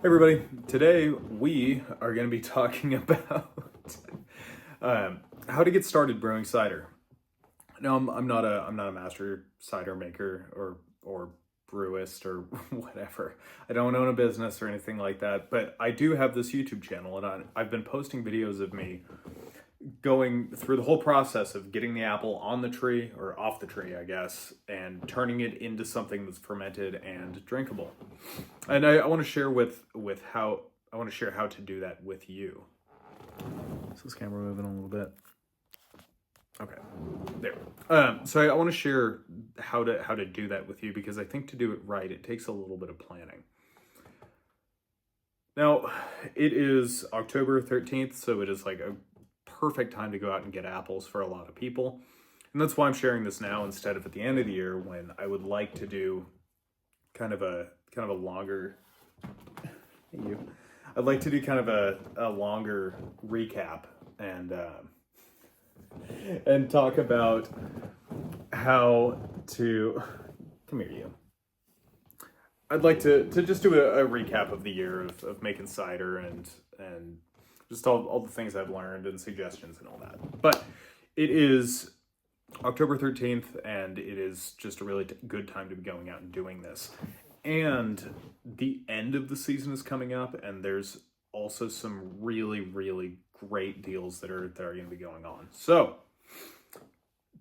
Hey everybody, today we are going to be talking about how to get started brewing cider. Now, I'm not a master cider maker or brewist or whatever. I don't own a business or anything like that, but I do have this YouTube channel, and I've been posting videos of me going through the whole process of getting the apple on the tree or off the tree, I guess, and turning it into something that's fermented and drinkable. And I want to share how to do that with you. Is this camera moving a little bit? Okay, there. So I want to share how to do that with you, because I think to do it right, it takes a little bit of planning. Now, it is October 13th, so it is like a perfect time to go out and get apples for a lot of people. And that's why I'm sharing this now instead of at the end of the year, when I would like to do kind of a longer I'd like to do kind of a longer recap and talk about how to come here, you. I'd like to just do a recap of the year of making cider and just all the things I've learned and suggestions and all that. But it is October 13th, and it is just a really good time to be going out and doing this. And the end of the season is coming up, and there's also some really, really great deals that are going to be going on. So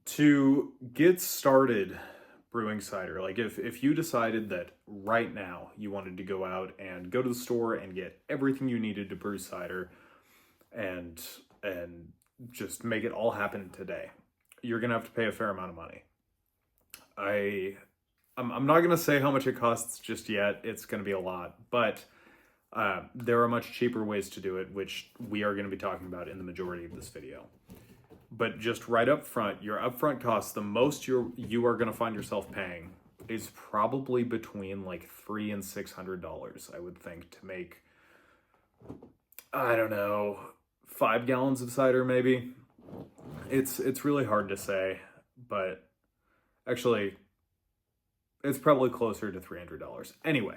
to get started brewing cider, like if you decided that right now you wanted to go out and go to the store and get everything you needed to brew cider and just make it all happen today, you're gonna have to pay a fair amount of money. I'm not gonna say how much it costs just yet. It's gonna be a lot, but there are much cheaper ways to do it, which we are gonna be talking about in the majority of this video. But just right up front, your upfront costs, the most you are gonna find yourself paying is probably between like $300 and $600, I would think, to make, I don't know, 5 gallons of cider maybe. It's really hard to say, but actually it's probably closer to $300. Anyway,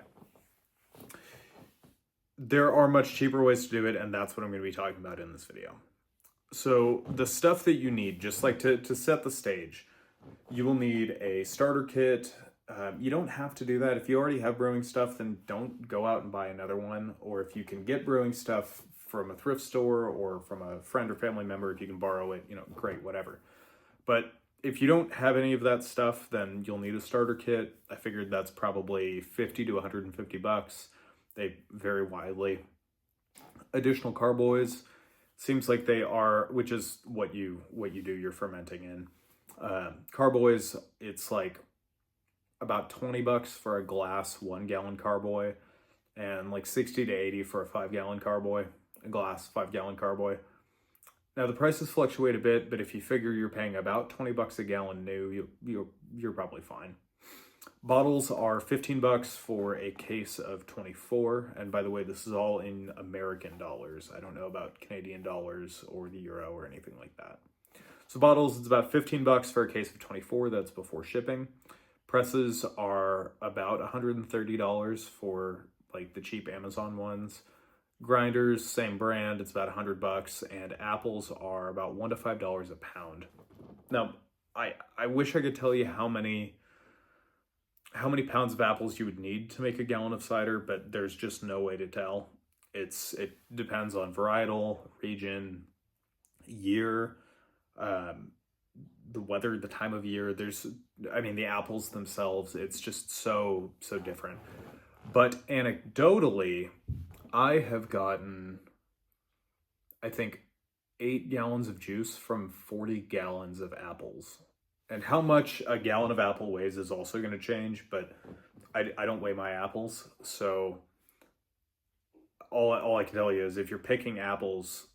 there are much cheaper ways to do it, and that's what I'm going to be talking about in this video. So the stuff that you need, just like to set the stage, you will need a starter kit. You don't have to do that. If you already have brewing stuff, then don't go out and buy another one. Or if you can get brewing stuff from a thrift store or from a friend or family member, if you can borrow it, great, whatever. But if you don't have any of that stuff, then you'll need a starter kit. I figured that's probably $50 to $150. They vary widely. Additional carboys, seems like they are, which is what you do your fermenting in. Carboys, it's like about $20 for a glass 1 gallon carboy, and like 60 to 80 for a 5 gallon carboy, a glass 5 gallon carboy. Now the prices fluctuate a bit, but if you figure you're paying about $20 a gallon new, you're probably fine. Bottles are $15 for a case of 24, and by the way, this is all in American dollars. I don't know about Canadian dollars or the euro or anything like that. So bottles, it's about $15 for a case of 24. That's before shipping. Presses are about $130 for like the cheap Amazon ones. Grinders, same brand, it's about $100, and apples are about $1 to $5 a pound. Now, I wish I could tell you how many pounds of apples you would need to make a gallon of cider, but there's just no way to tell. It depends on varietal, region, year, the weather, the time of year. The apples themselves, it's just so different. But anecdotally, I have gotten, I think, 8 gallons of juice from 40 gallons of apples. And how much a gallon of apple weighs is also going to change, but I don't weigh my apples. So all I can tell you is if you're picking apples,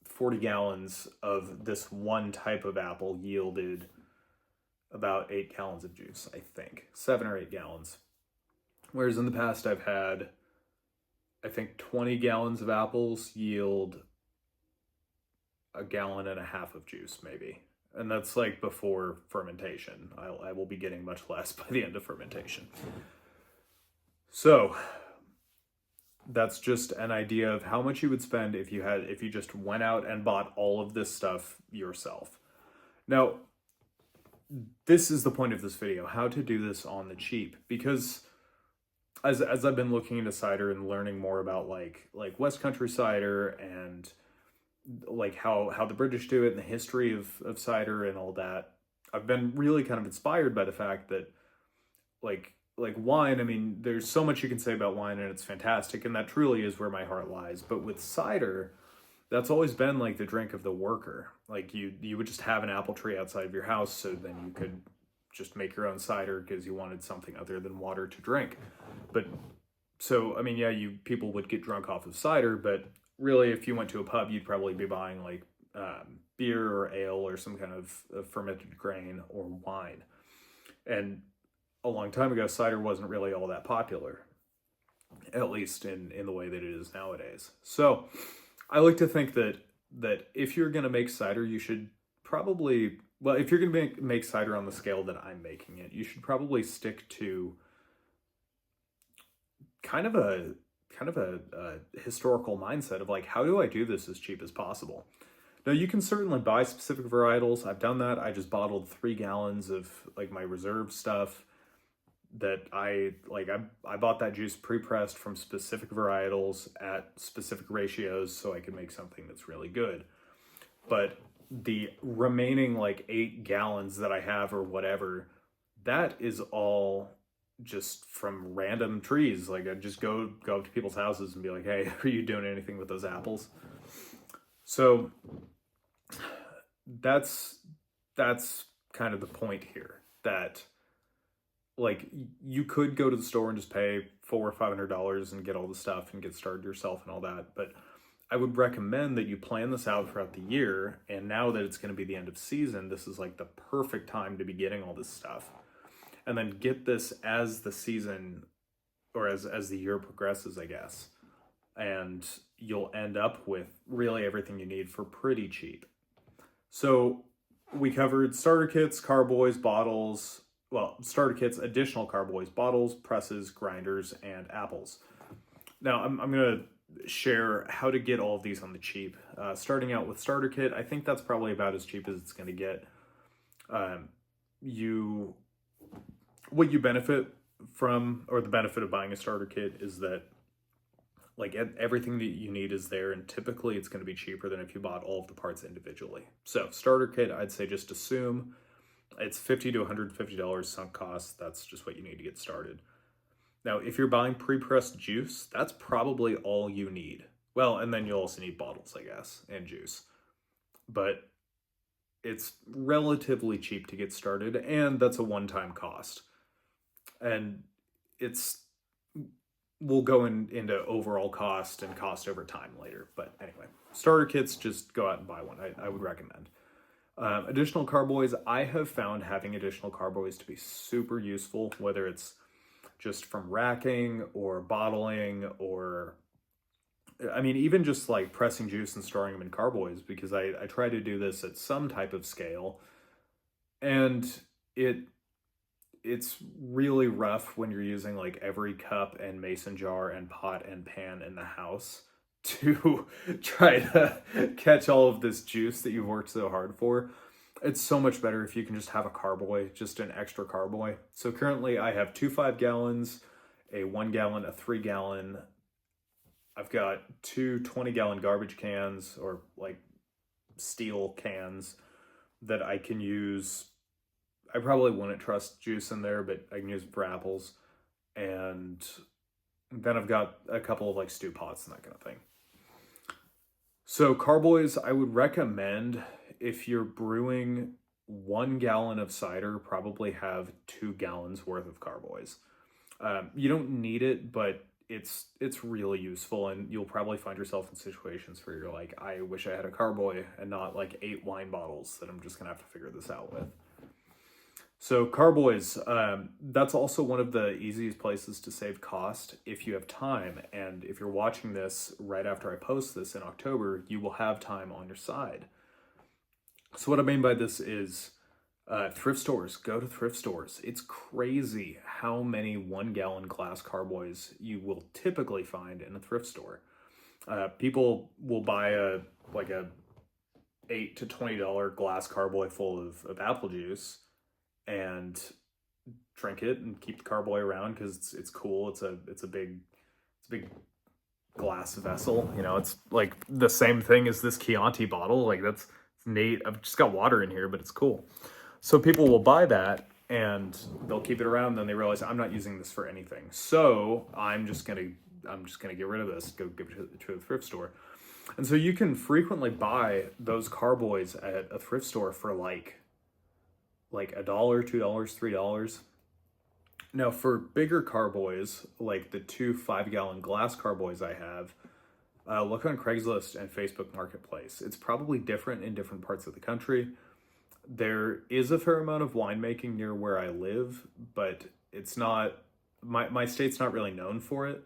40 gallons of this one type of apple yielded about 8 gallons of juice, I think. 7 or 8 gallons. Whereas in the past I've had, I think 20 gallons of apples yield a gallon and a half of juice, maybe. And that's like before fermentation. I will be getting much less by the end of fermentation. So That's just an idea of how much you would spend if you just went out and bought all of this stuff yourself. Now, this is the point of this video, how to do this on the cheap, because as I've been looking into cider and learning more about like West Country cider and like how the British do it and the history of cider and all that, I've been really kind of inspired by the fact that like wine, I mean, there's so much you can say about wine and it's fantastic, and that truly is where my heart lies. But with cider, that's always been like the drink of the worker. Like you would just have an apple tree outside of your house, so then you could just make your own cider because you wanted something other than water to drink. But so I mean, yeah, people would get drunk off of cider, but really, if you went to a pub, you'd probably be buying like beer or ale or some kind of fermented grain or wine. And a long time ago, cider wasn't really all that popular, at least in the way that it is nowadays. So I like to think that if you're going to make cider, you should probably, well, if you're going to make cider on the scale that I'm making it, you should probably stick to kind of a historical mindset of like, how do I do this as cheap as possible? Now, you can certainly buy specific varietals. I've done that. I just bottled 3 gallons of like my reserve stuff that I bought that juice pre-pressed from specific varietals at specific ratios so I could make something that's really good. But the remaining like 8 gallons that I have or whatever, that is all just from random trees. Like I just go up to people's houses and be like, hey, are you doing anything with those apples? So that's kind of the point here, that like you could go to the store and just pay $400 or $500 and get all the stuff and get started yourself and all that. But I would recommend that you plan this out throughout the year. And now that it's going to be the end of season, this is like the perfect time to be getting all this stuff. And then get this as the season or as the year progresses, I guess. And you'll end up with really everything you need for pretty cheap. So we covered starter kits, carboys, bottles, well, starter kits, additional carboys, bottles, presses, grinders, and apples. Now, I'm going to share how to get all of these on the cheap. Starting out with starter kit, I think that's probably about as cheap as it's going to get. What you benefit from, or the benefit of buying a starter kit, is that like everything that you need is there, and typically it's going to be cheaper than if you bought all of the parts individually. So starter kit, I'd say just assume it's $50 to $150 sunk cost. That's just what you need to get started. Now, if you're buying pre-pressed juice, that's probably all you need. Well, and then you'll also need bottles, I guess, and juice. But it's relatively cheap to get started, and that's a one-time cost. And we'll go into overall cost and cost over time later. But anyway, starter kits, just go out and buy one. I would recommend. Additional carboys, I have found having additional carboys to be super useful, whether it's just from racking or bottling, or I mean, even just like pressing juice and storing them in carboys, because I try to do this at some type of scale, and it's really rough when you're using like every cup and mason jar and pot and pan in the house to try to catch all of this juice that you've worked so hard for. It's so much better if you can just have a carboy, just an extra carboy. So currently I have 2 5-gallons, a 1 gallon, a 3 gallon. I've got 2 20-gallon garbage cans, or like steel cans, that I can use. I probably wouldn't trust juice in there, but I can use it for apples. And then I've got a couple of like stew pots and that kind of thing. So carboys, I would recommend, if you're brewing 1 gallon of cider, probably have 2 gallons worth of carboys. You don't need it, but it's really useful, and you'll probably find yourself in situations where you're like, I wish I had a carboy and not like 8 wine bottles that I'm just gonna have to figure this out with. So carboys, that's also one of the easiest places to save cost if you have time. And if you're watching this right after I post this in October, you will have time on your side. So what I mean by this is Thrift stores, go to thrift stores. It's crazy how many 1 gallon glass carboys you will typically find in a thrift store. People will buy a $8 to $20 glass carboy full of apple juice and drink it and keep the carboy around because it's cool. It's a big glass vessel. You know, it's like the same thing as this Chianti bottle. Like that's neat. I've just got water in here, but it's cool. So people will buy that and they'll keep it around. Then they realize I'm not using this for anything. So I'm just gonna get rid of this. Go give it to a thrift store. And so you can frequently buy those carboys at a thrift store for like $1, $2, $3. Now for bigger carboys, like the 2 5-gallon glass carboys I have, look on Craigslist and Facebook Marketplace. It's probably different in different parts of the country. There is a fair amount of winemaking near where I live, but it's not, my state's not really known for it.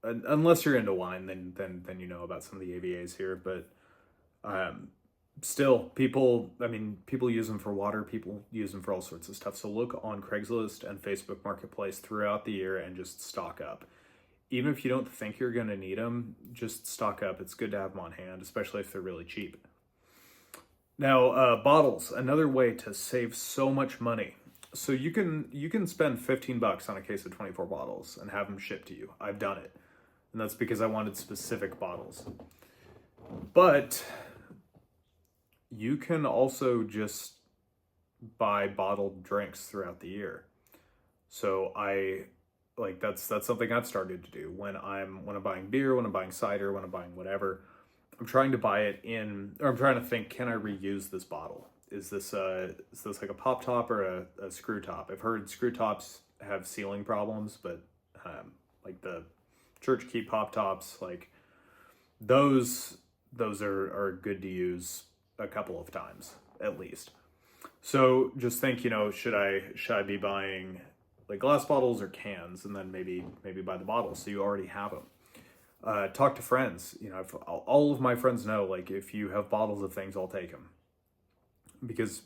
Unless you're into wine, then you know about some of the AVAs here, but still, people use them for water, people use them for all sorts of stuff. So look on Craigslist and Facebook Marketplace throughout the year and just stock up. Even if you don't think you're going to need them, just stock up. It's good to have them on hand, especially if they're really cheap. Now, bottles, another way to save so much money. So you can spend $15 on a case of 24 bottles and have them shipped to you. I've done it. And that's because I wanted specific bottles. But you can also just buy bottled drinks throughout the year. So that's something I've started to do when I'm buying beer, when I'm buying cider, when I'm buying whatever. I'm trying to buy it I'm trying to think, can I reuse this bottle? Is this like a pop top or a screw top? I've heard screw tops have sealing problems, but like the church key pop tops, like those are good to use a couple of times at least. So just think, should I be buying like glass bottles or cans, and then maybe buy the bottles so you already have them. Talk to friends. All of my friends know, like, if you have bottles of things, I'll take them. Because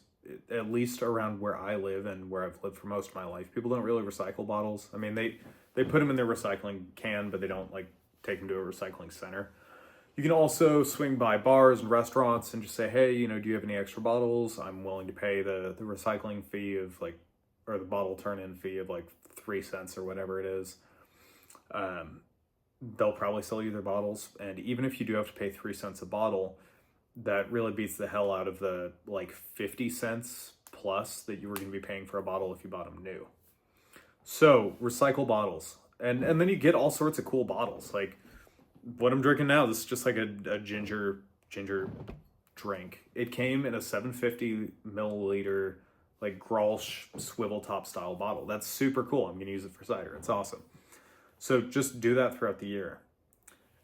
at least around where I live and where I've lived for most of my life, people don't really recycle bottles. I mean, they put them in their recycling can, but they don't like take them to a recycling center. You can also swing by bars and restaurants and just say, hey, do you have any extra bottles? I'm willing to pay the recycling fee of or the bottle turn-in fee of 3 cents or whatever it is. They'll probably sell you their bottles. And even if you do have to pay 3 cents a bottle, that really beats the hell out of the 50 cents plus that you were going to be paying for a bottle if you bought them new. So recycle bottles. And then you get all sorts of cool bottles. Like what I'm drinking now, this is just like a ginger drink. It came in a 750 milliliter Grolsch swivel top style bottle. That's super cool. I'm going to use it for cider. It's awesome. So just do that throughout the year.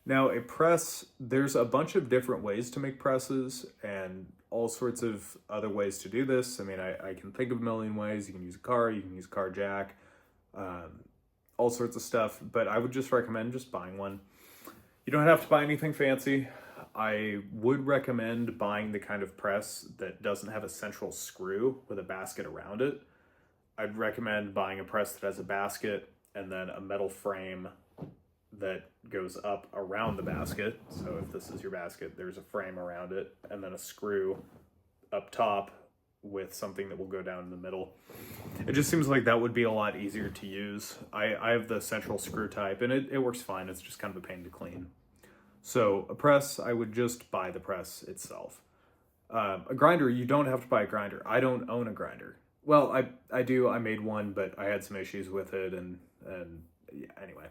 Now, a press, there's a bunch of different ways to make presses and all sorts of other ways to do this. I mean, I can think of a million ways. You can use a car, you can use a car jack, all sorts of stuff, but I would just recommend just buying one. You don't have to buy anything fancy. I would recommend buying the kind of press that doesn't have a central screw with a basket around it. I'd recommend buying a press that has a basket and then a metal frame that goes up around the basket. So if this is your basket, there's a frame around it, and then a screw up top with something that will go down in the middle. It just seems like that would be a lot easier to use. I have the central screw type, and it works fine. It's just kind of a pain to clean. So a press, I would just buy the press itself. A grinder, you don't have to buy a grinder. I don't own a grinder. Well, I do. I made one, but I had some issues with it, and yeah, anyway.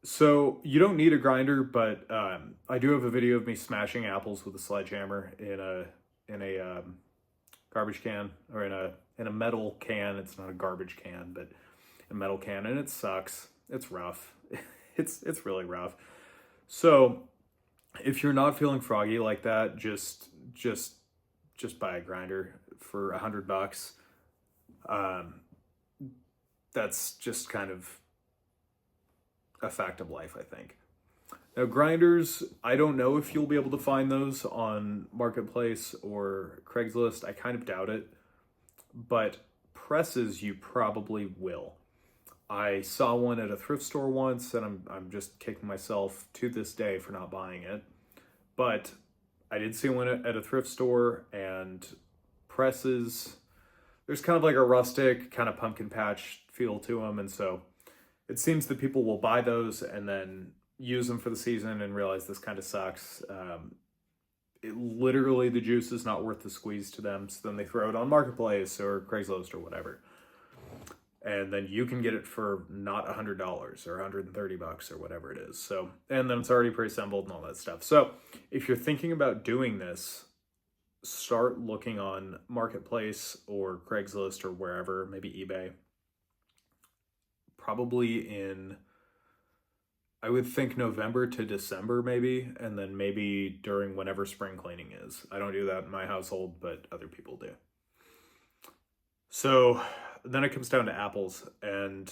So you don't need a grinder, but I do have a video of me smashing apples with a sledgehammer in a garbage can, or in a metal can. It's not a garbage can, but a metal can, and it sucks. It's rough. It's really rough. So if you're not feeling froggy like that, just buy a grinder for $100. That's just kind of a fact of life, I think. Now, grinders, I don't know if you'll be able to find those on Marketplace or Craigslist. I kind of doubt it. but presses you probably will. I saw one at a thrift store once, and I'm just kicking myself to this day for not buying it. But I did see one at a thrift store, and presses, there's kind of like a rustic kind of pumpkin patch feel to them, and so it seems that people will buy those and then use them for the season and realize this kind of sucks. Literally, the juice is not worth the squeeze to them, so then they throw it on Marketplace or Craigslist or whatever. And then you can get it for not $100 or $130 or whatever it is. So, and then it's already pre-assembled and all that stuff. So if you're thinking about doing this, start looking on Marketplace or Craigslist or wherever, maybe eBay. Probably in, I would think November to December maybe, and then maybe during whenever spring cleaning is. I don't do that in my household, but other people do. So then it comes down to apples, and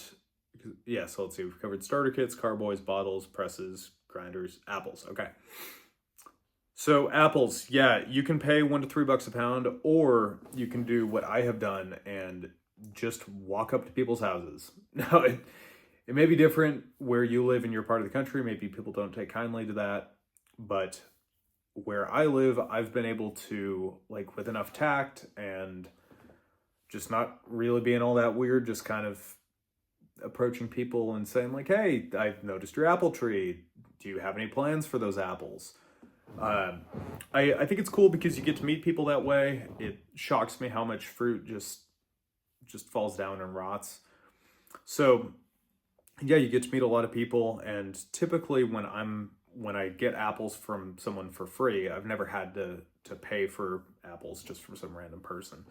yeah, so let's see, we've covered starter kits, carboys, bottles, presses, grinders, apples. Okay. So apples, yeah, you can pay $1 to $3 a pound, or you can do what I have done and just walk up to people's houses. Now, it may be different where you live in your part of the country. Maybe people don't take kindly to that, but where I live, I've been able to, like, with enough tact and just not really being all that weird, just kind of approaching people and saying like, hey, I've noticed your apple tree. Do you have any plans for those apples? I think it's cool because you get to meet people that way. It shocks me how much fruit just falls down and rots. So yeah, you get to meet a lot of people, and typically when I get apples from someone for free, I've never had to pay for apples just from some random person.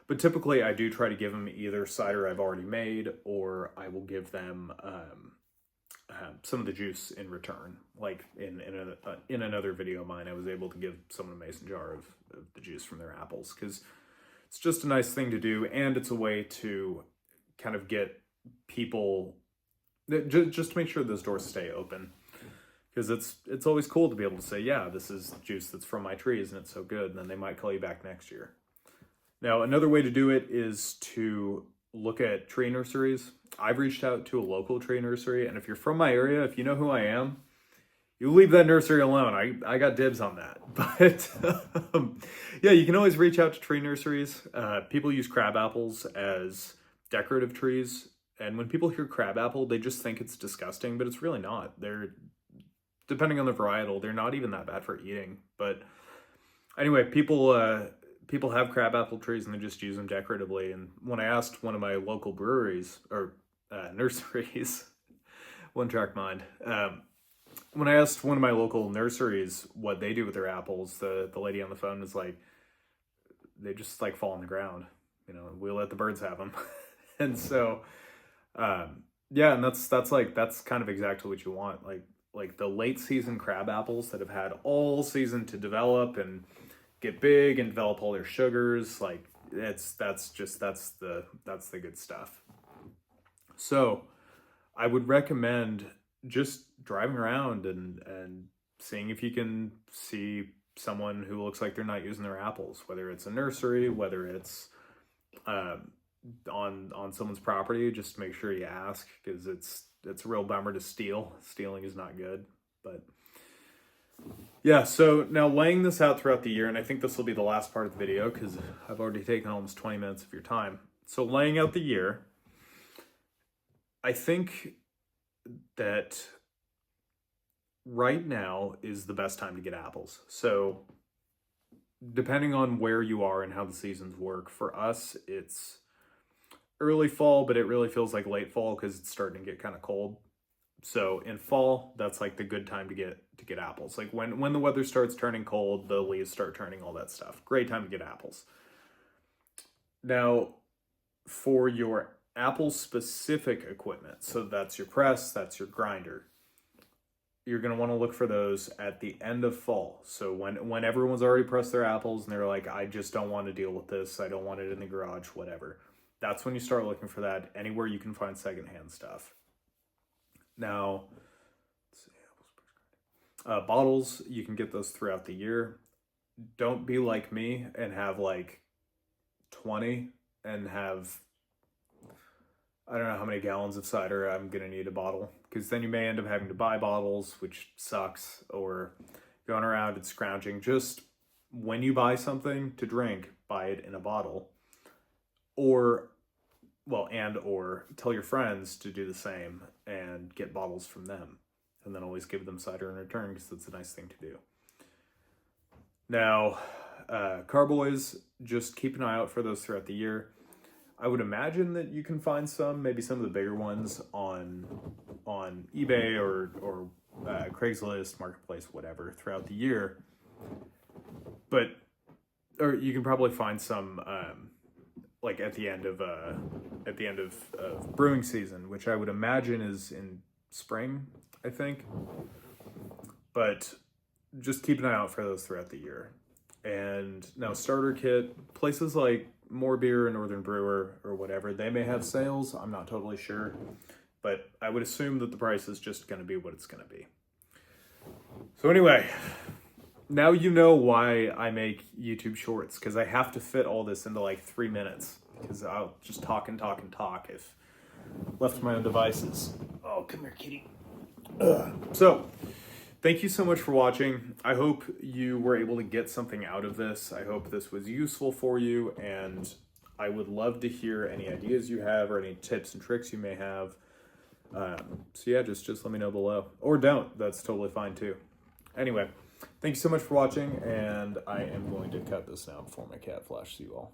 But typically I do try to give them either cider I've already made, or I will give them some of the juice in return. Like in another video of mine, I was able to give someone a mason jar of the juice from their apples, because it's just a nice thing to do, and it's a way to kind of get people, just to make sure those doors stay open. Because it's always cool to be able to say, yeah, this is juice that's from my trees and it's so good, and then they might call you back next year. Now, another way to do it is to look at tree nurseries. I've reached out to a local tree nursery, and if you're from my area, if you know who I am, you leave that nursery alone. I got dibs on that. But yeah, you can always reach out to tree nurseries. People use crab apples as decorative trees, and when people hear crab apple, they just think it's disgusting, but it's really not. They're, depending on the varietal, they're not even that bad for eating. But anyway, people have crab apple trees and they just use them decoratively. And when I asked one of my local breweries or nurseries, one track mind, when I asked one of my local nurseries what they do with their apples, the lady on the phone was like, they just like fall on the ground, we'll let the birds have them. And so, yeah, and that's kind of exactly what you want. Like the late season crab apples that have had all season to develop and get big and develop all their sugars, like that's the good stuff. So I would recommend just driving around and seeing if you can see someone who looks like they're not using their apples, whether it's a nursery, whether it's on someone's property. Just make sure you ask, because it's a real bummer to steal. Stealing is not good. But yeah, so now laying this out throughout the year, and I think this will be the last part of the video because I've already taken almost 20 minutes of your time. So laying out the year, I think that right now is the best time to get apples. So depending on where you are and how the seasons work, for us, it's early fall, but it really feels like late fall because it's starting to get kind of cold. So in fall, that's like the good time to get apples. Like when the weather starts turning cold, the leaves start turning, all that stuff. Great time to get apples. Now, for your apple specific equipment, so that's your press, that's your grinder, you're going to want to look for those at the end of fall. So when everyone's already pressed their apples and they're like, I just don't want to deal with this, I don't want it in the garage, whatever. That's when you start looking for that anywhere you can find secondhand stuff. Now, let's see, bottles, you can get those throughout the year. Don't be like me and have like 20 and have, I don't know how many gallons of cider I'm going to need a bottle, because then you may end up having to buy bottles, which sucks, or going around and scrounging. Just when you buy something to drink, buy it in a bottle, or tell your friends to do the same and get bottles from them, and then always give them cider in return, because that's a nice thing to do. Now, Carboys, just keep an eye out for those throughout the year. I would imagine that you can find some, maybe some of the bigger ones on eBay or Craigslist, Marketplace, whatever, throughout the year. Or you can probably find some like at the end of brewing season, which I would imagine is in spring, I think. But just keep an eye out for those throughout the year. And now, starter kit, places like More Beer and Northern Brewer or whatever, they may have sales. I'm not totally sure, but I would assume that the price is just going to be what it's going to be. So anyway, now you know why I make YouTube shorts, because I have to fit all this into like 3 minutes, because I'll just talk if left to my own devices. Oh, come here, kitty. So, thank you so much for watching. I hope you were able to get something out of this. I hope this was useful for you, and I would love to hear any ideas you have or any tips and tricks you may have. So yeah, just let me know below. Or don't. That's totally fine too. Anyway, thank you so much for watching, and I am going to cut this now before my cat flashes you all.